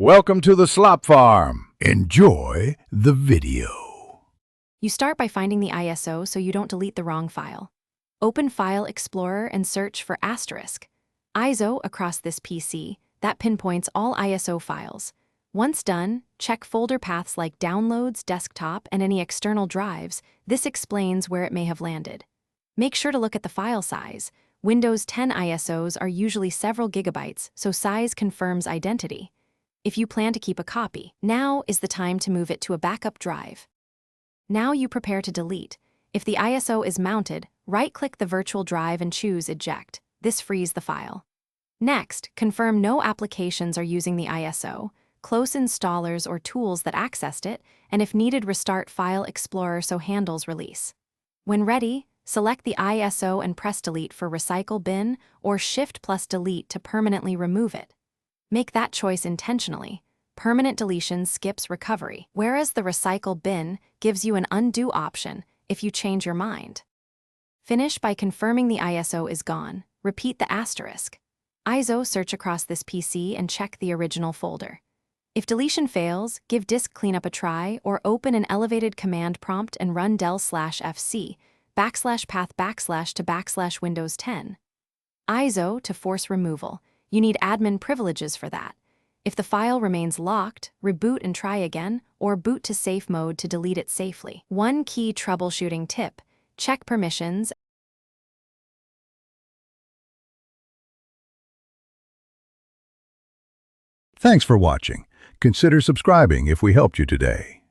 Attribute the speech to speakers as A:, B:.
A: Welcome to the Slop Farm. Enjoy the video.
B: You start by finding the ISO so you don't delete the wrong file. Open File Explorer and search for *ISO across this PC. That pinpoints all ISO files. Once done, check folder paths like Downloads, Desktop, and any external drives. This explains where it may have landed. Make sure to look at the file size. Windows 10 ISOs are usually several gigabytes, so size confirms identity. If you plan to keep a copy, now is the time to move it to a backup drive. Now you prepare to delete. If the ISO is mounted, right-click the virtual drive and choose Eject. This frees the file. Next, confirm no applications are using the ISO, close installers or tools that accessed it, and if needed, restart File Explorer so handles release. When ready, select the ISO and press Delete for Recycle Bin or Shift+Delete to permanently remove it. Make that choice intentionally. Permanent deletion skips recovery, whereas the Recycle Bin gives you an undo option if you change your mind. Finish by confirming the ISO is gone. Repeat the *ISO search across this PC and check the original folder. If deletion fails, give disk cleanup a try or open an elevated command prompt and run del/fc /path to /Windows 10. ISO to force removal. You need admin privileges for that. If the file remains locked, reboot and try again, or boot to safe mode to delete it safely. One key troubleshooting tip: check permissions.
A: Thanks for watching. Consider subscribing if we helped you today.